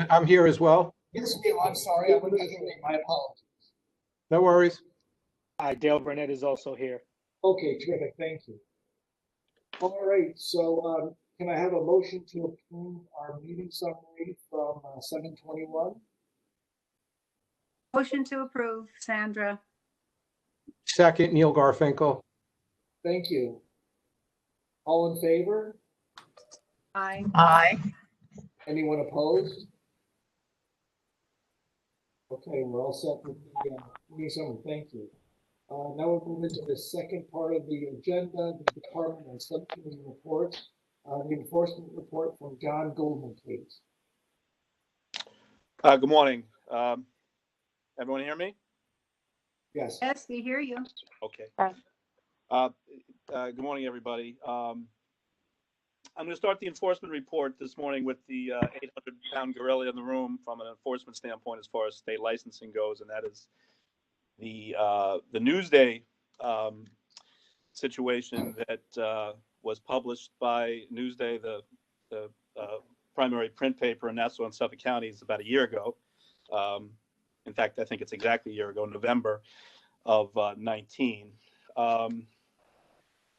I'm here as well. Yes, Neil, I'm sorry. I wouldn't have to make my apologies. No worries. Hi, Dale Burnett is also here. Okay, terrific. Thank you. All right, so can I have a motion to approve our meeting summary from 7/21? Motion to approve, Sandra. Second, Neil Garfinkel. Thank you. All in favor? Aye. Aye. Anyone opposed? Okay, we're all set with the meeting summary. Thank you. Now we'll move into the second part of the agenda, the department and subcommittee reports. The enforcement report from John Goldman, please. Good morning. Everyone hear me? Yes. Yes, we hear you. Okay. Hi. Good morning, everybody. I'm going to start the enforcement report this morning with the 800-pound gorilla in the room from an enforcement standpoint as far as state licensing goes, and that is the Newsday situation that was published by Newsday, the primary print paper in Nassau and Suffolk counties about a year ago. In fact, I think it's exactly a year ago, November of 19.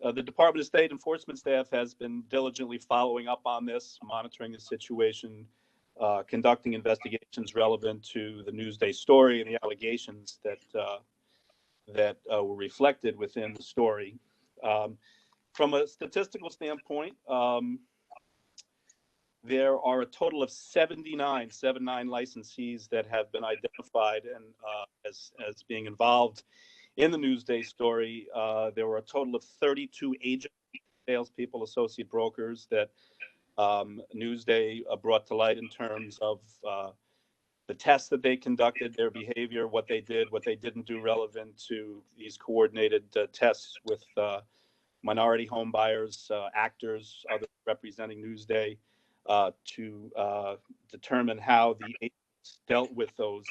The Department of State enforcement staff has been diligently following up on this, monitoring the situation, conducting investigations relevant to the Newsday story and the allegations that were reflected within the story. From a statistical standpoint, there are a total of 79 licensees that have been identified and as being involved in the Newsday story. There were a total of 32 agents, salespeople, associate brokers that Newsday brought to light in terms of the tests that they conducted, their behavior, what they did, what they didn't do relevant to these coordinated tests with minority home buyers, actors, others representing Newsday, to determine how the agents dealt with those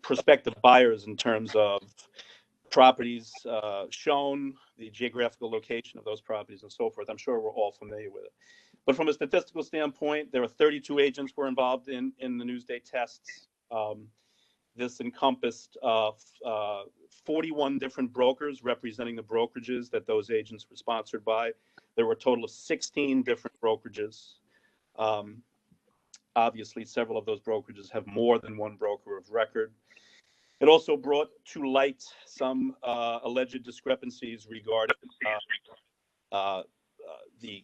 prospective buyers in terms of properties shown, the geographical location of those properties, and so forth. I'm sure we're all familiar with it. But from a statistical standpoint, there are 32 agents were involved in the Newsday tests. This encompassed 41 different brokers representing the brokerages that those agents were sponsored by. There were a total of 16 different brokerages. Obviously, several of those brokerages have more than one broker of record. It also brought to light some alleged discrepancies regarding the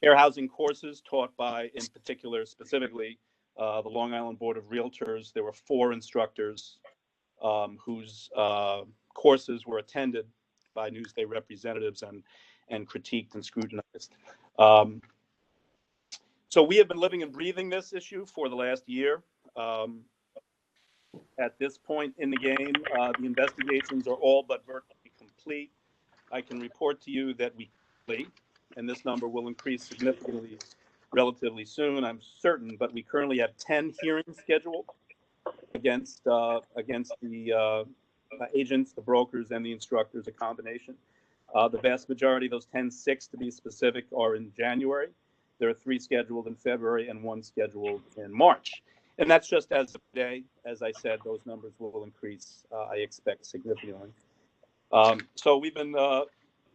fair housing courses taught by, in particular, specifically, the Long Island Board of Realtors. There were 4 instructors whose courses were attended by Newsday representatives and critiqued and scrutinized. So we have been living and breathing this issue for the last year. At this point in the game, the investigations are all but virtually complete. I can report to you that and this number will increase significantly relatively soon, I'm certain, but we currently have 10 hearings scheduled against the agents, the brokers, and the instructors, a combination. The vast majority of those 10, 6 to be specific, are in January. There are 3 scheduled in February and 1 scheduled in March. And that's just as of today. As I said, those numbers will increase, I expect, significantly. So we've been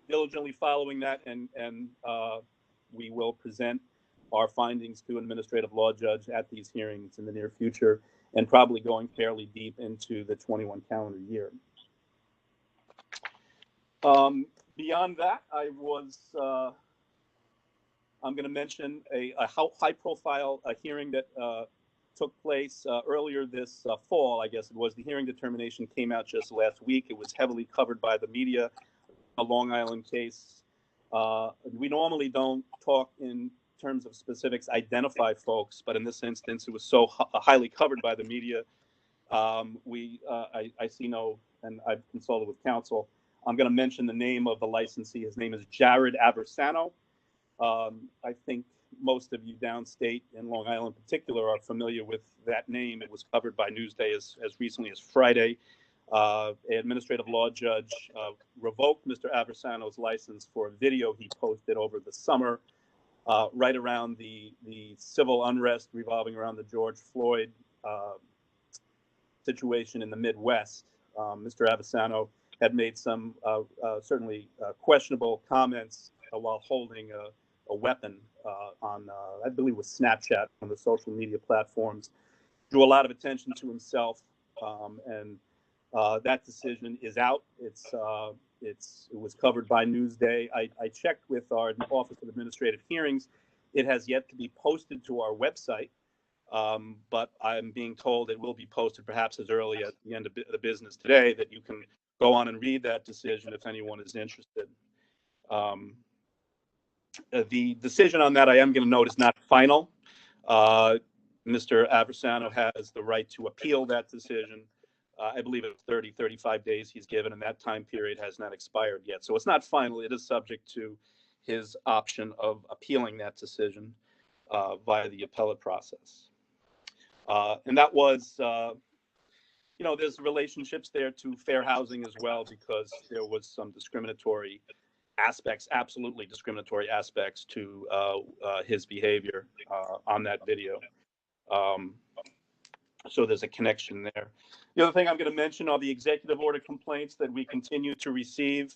diligently following that, and we will present our findings to an administrative law judge at these hearings in the near future, and probably going fairly deep into the 21 calendar year. Beyond that, I'm going to mention a high-profile hearing that took place earlier this fall. I guess it was. The hearing determination came out just last week. It was heavily covered by the media, a Long Island case. We normally don't talk in terms of specifics, identify folks, but in this instance, it was so highly covered by the media. I see no, and I've consulted with counsel. I'm going to mention the name of the licensee. His name is Jared Aversano. I think most of you downstate in Long Island in particular are familiar with that name. It was covered by Newsday as recently as Friday. An administrative law judge revoked Mr. Aversano's license for a video he posted over the summer right around the civil unrest revolving around the George Floyd situation in the Midwest. Mr. Avesano had made some certainly questionable comments while holding a weapon on, I believe, it was Snapchat, on the social media platforms. Drew a lot of attention to himself, and that decision is out. It was covered by Newsday. I checked with our Office of Administrative Hearings. It has yet to be posted to our website, but I'm being told it will be posted perhaps as early as the end of the business today, that you can go on and read that decision if anyone is interested. The decision on that, I am going to note, is not final. Mr. Aversano has the right to appeal that decision. I believe it's 35 days he's given, and that time period has not expired yet. So it's not final. It is subject to his option of appealing that decision via the appellate process. And that was, there's relationships there to fair housing as well, because there was some discriminatory aspects, absolutely discriminatory aspects to his behavior on that video. So there's a connection there. The other thing I'm going to mention are the executive order complaints that we continue to receive.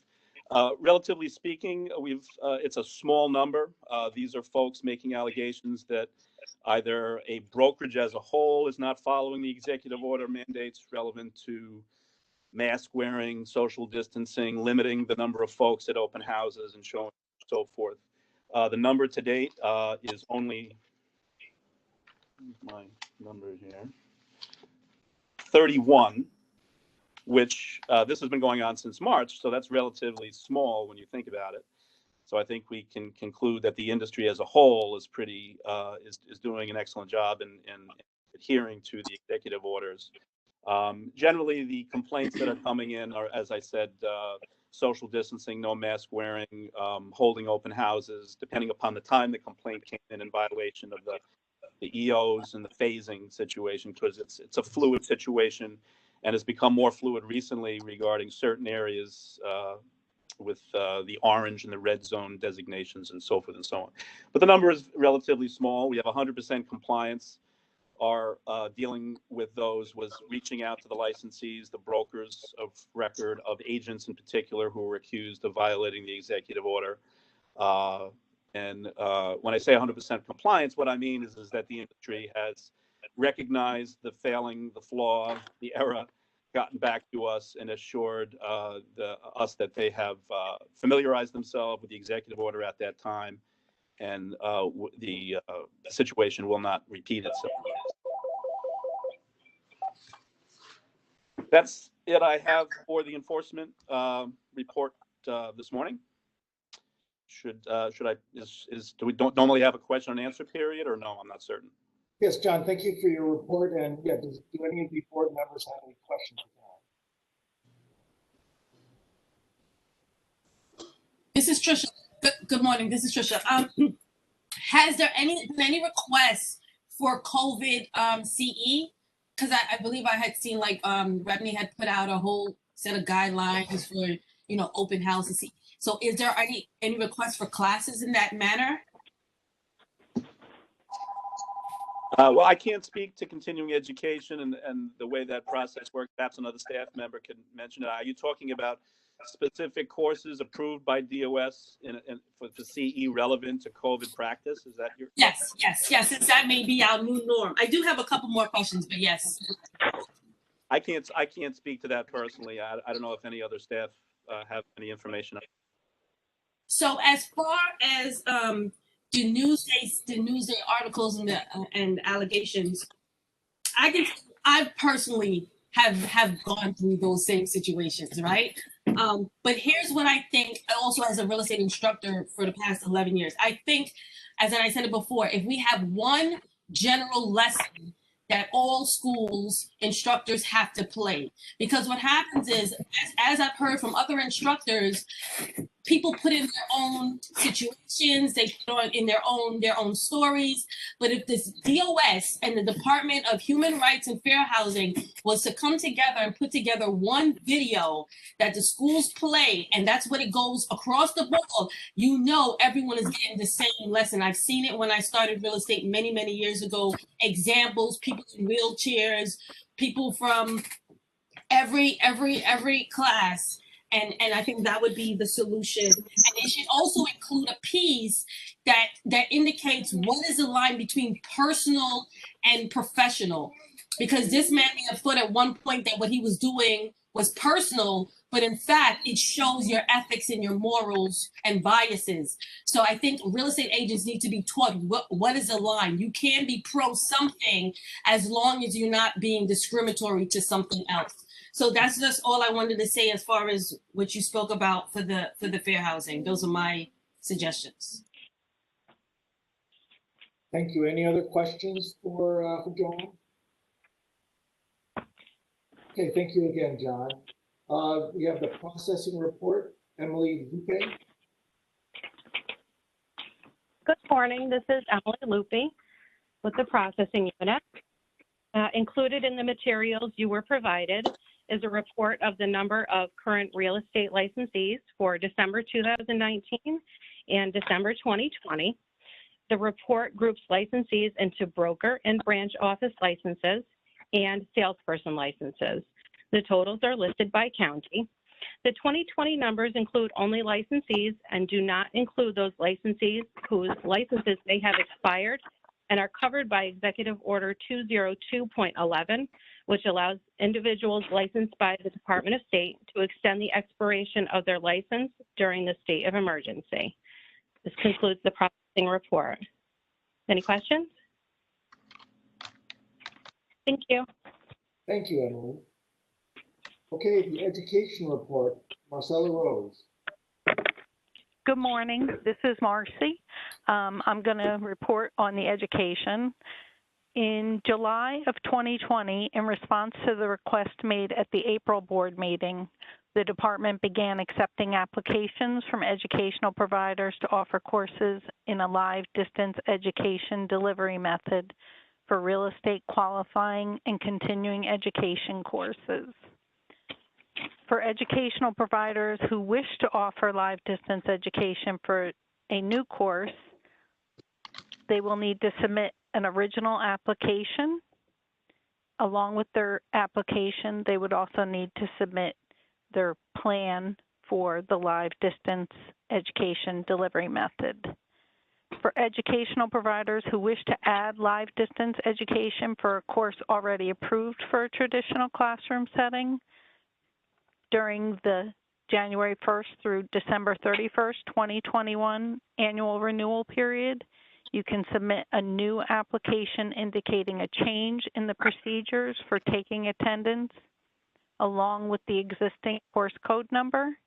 Relatively speaking, it's a small number. These are folks making allegations that either a brokerage as a whole is not following the executive order mandates relevant to mask wearing, social distancing, limiting the number of folks at open houses, and so forth. The number to date is only, my number here, 31, which this has been going on since March, so that's relatively small when you think about it. So I think we can conclude that the industry as a whole is is doing an excellent job in adhering to the executive orders. Generally, the complaints that are coming in are, as I said, social distancing, no mask wearing, holding open houses, depending upon the time the complaint came in violation of the EOs and the phasing situation, because it's a fluid situation and has become more fluid recently regarding certain areas with the orange and the red zone designations and so forth and so on. But the number is relatively small. We have 100% compliance. Our dealing with those was reaching out to the licensees, the brokers of record, of agents in particular, who were accused of violating the executive order. And when I say 100% compliance, what I mean is that the industry has recognized the failing, the flaw, the error, gotten back to us and assured us that they have familiarized themselves with the executive order at that time, and the situation will not repeat itself. That's it I have for the enforcement report this morning. Do we don't normally have a question and answer period, or no? I'm not certain. Yes, John, thank you for your report. And yeah, do any of the board members have any questions? This is Trisha. Good morning. This is Trisha. Has there been any requests for COVID CE? Because I believe I had seen like Rebney had put out a whole set of guidelines for open houses. So is there any requests for classes in that manner? Well, I can't speak to continuing education and the way that process works. Perhaps another staff member could mention it. Are you talking about specific courses approved by DOS for CE relevant to COVID practice? Is that your? Yes. Since that may be our new norm. I do have a couple more questions, but yes. I can't speak to that personally. I don't know if any other staff have any information. So as far as the Newsday articles and allegations, I personally have gone through those same situations, right? But here's what I think, also as a real estate instructor for the past 11 years. I think, as I said it before, if we have one general lesson that all schools instructors have to play, because what happens is, as I've heard from other instructors, people put in their own situations, they put on in their own stories. But if this DOS and the Department of Human Rights and Fair Housing was to come together and put together one video that the schools play, and that's what it goes across the board, you know everyone is getting the same lesson. I've seen it when I started real estate many, many years ago. Examples, people in wheelchairs, people from every class. And I think that would be the solution. And it should also include a piece that indicates what is the line between personal and professional. Because this man may have thought at one point that what he was doing was personal, but in fact, it shows your ethics and your morals and biases. So I think real estate agents need to be taught what is the line. You can be pro something as long as you're not being discriminatory to something else. So that's just all I wanted to say as far as what you spoke about for the fair housing. Those are my suggestions. Thank you. Any other questions for John? Okay, thank you again, John. We have the processing report. Emily Lupe. Good morning. This is Emily Lupe with the processing unit. Included in the materials you were provided is a report of the number of current real estate licensees for December 2019 and December 2020. The report groups licensees into broker and branch office licenses and salesperson licenses. The totals are listed by county. The 2020 numbers include only licensees and do not include those licensees whose licenses may have expired and are covered by Executive Order 202.11, which allows individuals licensed by the Department of State to extend the expiration of their license during the state of emergency. This concludes the processing report. Any questions? Thank you. Thank you, Emily. Okay, the education report, Marcella Rose. Good morning. This is Marcy. I'm going to report on the education. In July of 2020, in response to the request made at the April board meeting, the department began accepting applications from educational providers to offer courses in a live distance education delivery method for real estate qualifying and continuing education courses. For educational providers who wish to offer live distance education for a new course, they will need to submit an original application. Along with their application, they would also need to submit their plan for the live distance education delivery method. For educational providers who wish to add live distance education for a course already approved for a traditional classroom setting, during the January 1st through December 31st, 2021 annual renewal period, you can submit a new application indicating a change in the procedures for taking attendance, along with the existing course code number.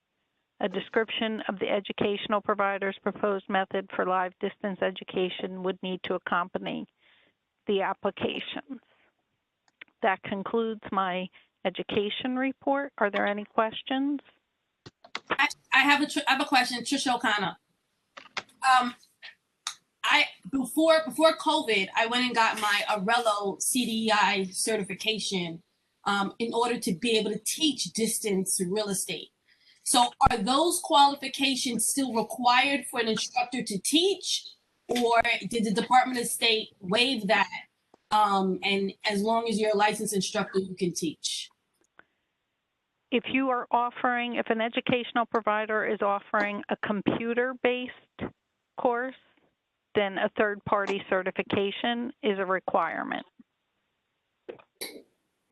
A description of the educational provider's proposed method for live distance education would need to accompany the applications. That concludes my education report. Are there any questions? I have a question, Trisha O'Connor. Before COVID, I went and got my Arello CDI certification in order to be able to teach distance real estate. So are those qualifications still required for an instructor to teach, or did the Department of State waive that? And as long as you're a licensed instructor, you can teach? If you are offering, if an educational provider is offering a computer-based course, then a third-party certification is a requirement.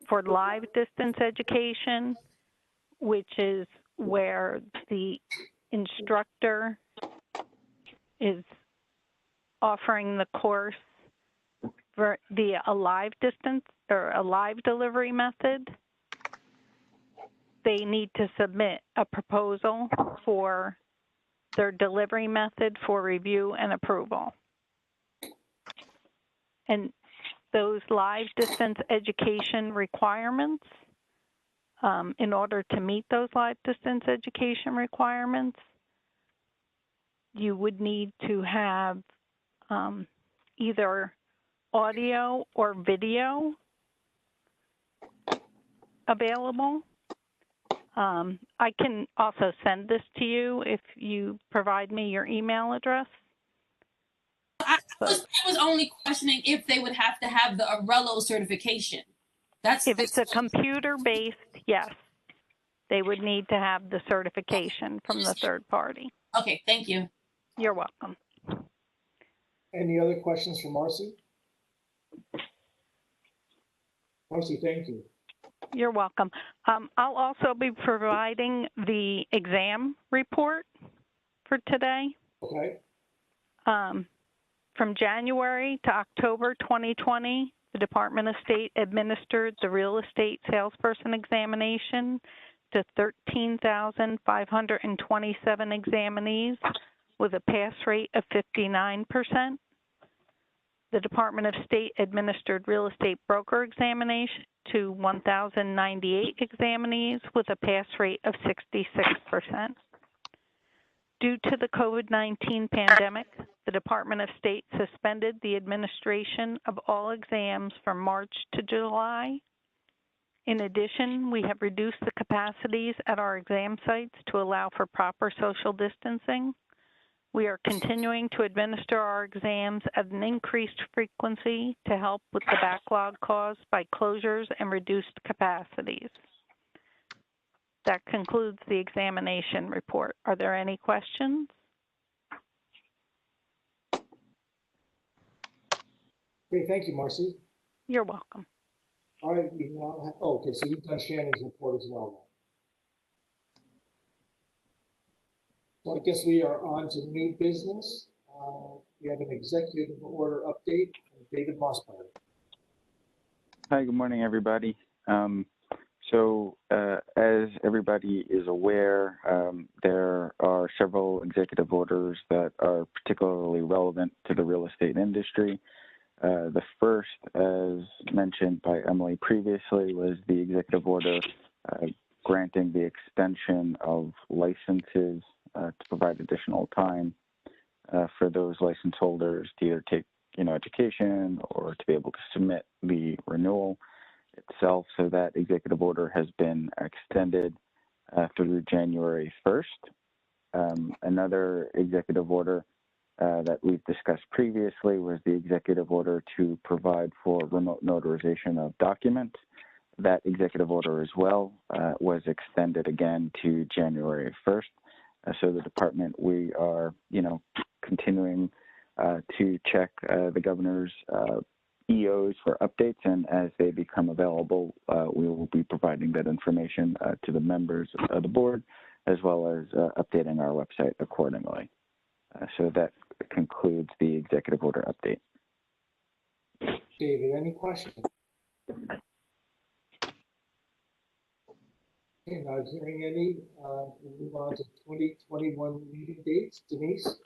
For live distance education, which is where the instructor is offering the course via a live distance or a live delivery method, they need to submit a proposal for their delivery method for review and approval. And those live distance education requirements, in order to meet those live distance education requirements, you would need to have either audio or video available. I can also send this to you if you provide me your email address. I was only questioning if they would have to have the Arello certification. If it's a computer-based, yes, they would need to have the certification from the third party. Okay, thank you. You're welcome. Any other questions for Marcy? Marcy, thank you. You're welcome. I'll also be providing the exam report for today. Okay. From January to October 2020, the Department of State administered the real estate salesperson examination to 13,527 examinees with a pass rate of 59%. The Department of State administered real estate broker examination to 1,098 examinees with a pass rate of 66%. Due to the COVID-19 pandemic, the Department of State suspended the administration of all exams from March to July. In addition, we have reduced the capacities at our exam sites to allow for proper social distancing. We are continuing to administer our exams at an increased frequency to help with the backlog caused by closures and reduced capacities. That concludes the examination report. Are there any questions? Great, thank you, Marcy. You're welcome. All right, we now have, oh, okay, so you've done Shannon's report as well. So I guess we are on to new business. We have an executive order update from David Mossberg. Hi, good morning, everybody. As everybody is aware, there are several executive orders that are particularly relevant to the real estate industry. The first, as mentioned by Emily previously, was the executive order granting the extension of licenses to provide additional time for those license holders to either take, education or to be able to submit the renewal itself. So that executive order has been extended through January 1st. Another executive order that we've discussed previously was the executive order to provide for remote notarization of documents. That executive order as well was extended again to January 1st. So the department, we are, continuing to check the governor's EOs for updates, and as they become available, we will be providing that information to the members of the board, as well as updating our website accordingly. So that concludes the executive order update. David, any questions? Okay, not hearing any. We'll move on to 2021 meeting dates. Denise?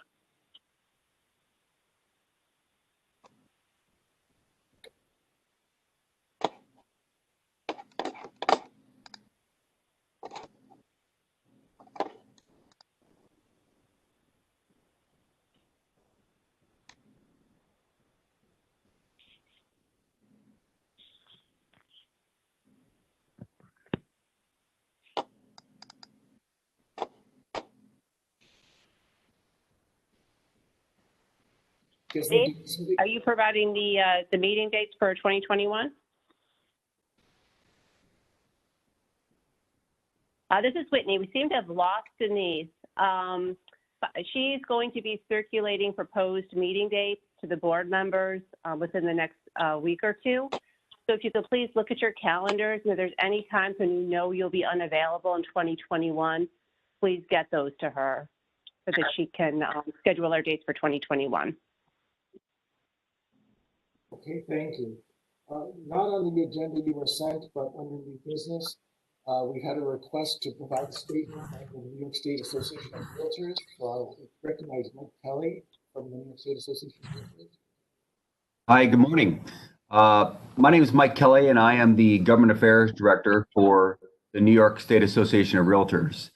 Dave, are you providing the meeting dates for 2021? This is Whitney. We seem to have lost Denise. She's going to be circulating proposed meeting dates to the board members within the next week or two. So if you could please look at your calendars, and if there's any times when you know you'll be unavailable in 2021, please get those to her so that she can schedule our dates for 2021. Okay, thank you. Not on the agenda you were sent, but under new business, we had a request to provide a statement by the New York State Association of Realtors. So I'll recognize Mike Kelly from the New York State Association of Realtors. Hi, good morning. My name is Mike Kelly, and I am the Government Affairs Director for the New York State Association of Realtors.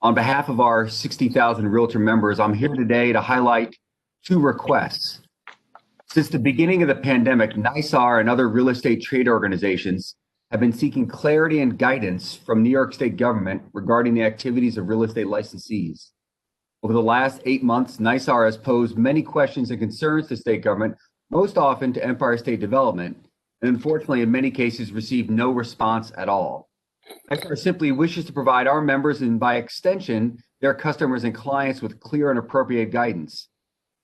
On behalf of our 60,000 Realtor members, I'm here today to highlight 2 requests. Since the beginning of the pandemic, NYSAR and other real estate trade organizations have been seeking clarity and guidance from New York State government regarding the activities of real estate licensees. Over the last 8 months, NYSAR has posed many questions and concerns to state government, most often to Empire State Development, and unfortunately, in many cases, received no response at all. NYSAR simply wishes to provide our members and, by extension, their customers and clients with clear and appropriate guidance.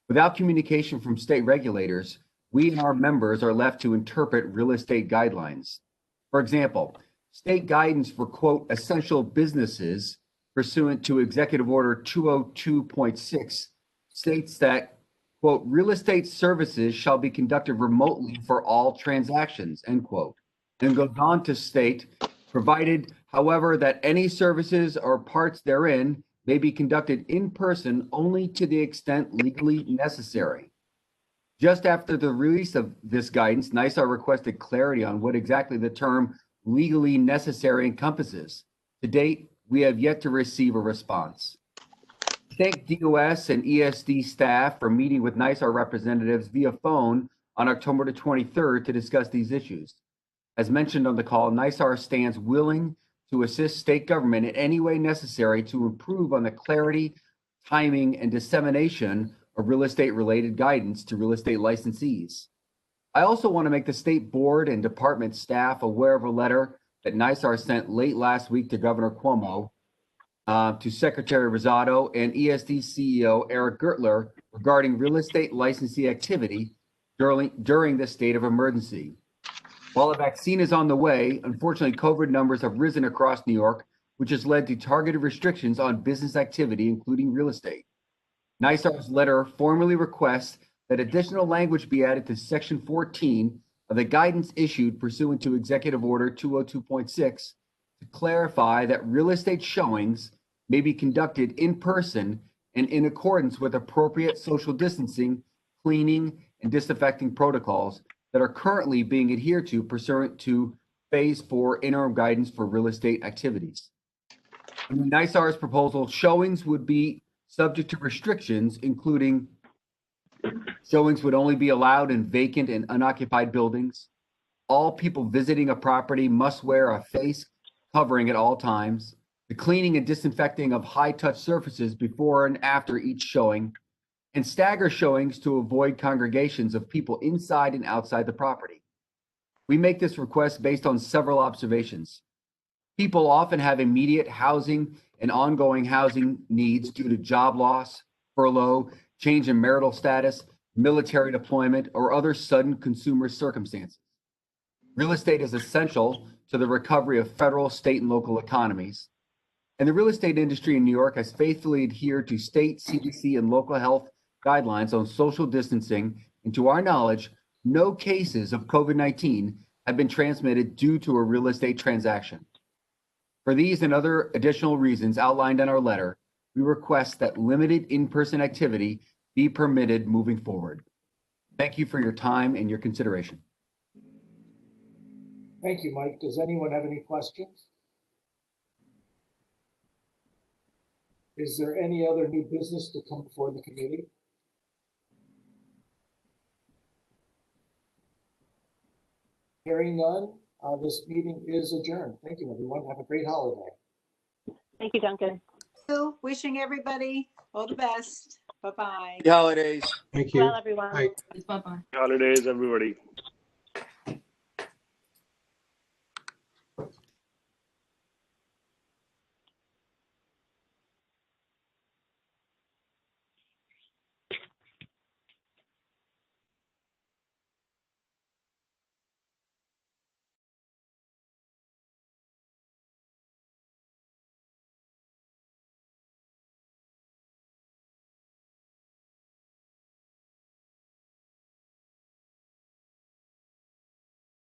Without communication from state regulators, we and our members are left to interpret real estate guidelines. For example, state guidance for, quote, essential businesses pursuant to Executive Order 202.6 states that, quote, real estate services shall be conducted remotely for all transactions, end quote, and goes on to state, provided, however, that any services or parts therein may be conducted in person only to the extent legally necessary. Just after the release of this guidance, NYSAR requested clarity on what exactly the term legally necessary encompasses. To date, we have yet to receive a response. Thank DOS and ESD staff for meeting with NYSAR representatives via phone on October the 23rd to discuss these issues. As mentioned on the call, NYSAR stands willing to assist state government in any way necessary to improve on the clarity, timing, and dissemination of real estate related guidance to real estate licensees. I also want to make the state board and department staff aware of a letter that NYSAR sent late last week to Governor Cuomo, to Secretary Rosado and ESD CEO Eric Gertler regarding real estate licensee activity during the state of emergency. While a vaccine is on the way, unfortunately, COVID numbers have risen across New York, which has led to targeted restrictions on business activity, including real estate. NYSAR's letter formally requests that additional language be added to Section 14 of the guidance issued pursuant to Executive Order 202.6 to clarify that real estate showings may be conducted in person and in accordance with appropriate social distancing, cleaning, and disinfecting protocols that are currently being adhered to pursuant to Phase 4 interim guidance for real estate activities. In NYSAR's proposal, showings would be subject to restrictions, including showings would only be allowed in vacant and unoccupied buildings. All people visiting a property must wear a face covering at all times. The cleaning and disinfecting of high-touch surfaces before and after each showing, and stagger showings to avoid congregations of people inside and outside the property. We make this request based on several observations. People often have immediate housing and ongoing housing needs due to job loss, furlough, change in marital status, military deployment, or other sudden consumer circumstances. Real estate is essential to the recovery of federal, state, and local economies. And the real estate industry in New York has faithfully adhered to state, CDC, and local health guidelines on social distancing, and to our knowledge, no cases of COVID-19 have been transmitted due to a real estate transaction. For these and other additional reasons outlined in our letter, we request that limited in-person activity be permitted moving forward. Thank you for your time and your consideration. Thank you, Mike. Does anyone have any questions? Is there any other new business to come before the committee? Hearing none, this meeting is adjourned. Thank you, everyone. Have a great holiday. Thank you, Duncan. Wishing everybody all the best. Bye-bye. Happy holidays. Thank you. Well, everyone. Bye. Bye-bye. Holidays, everybody.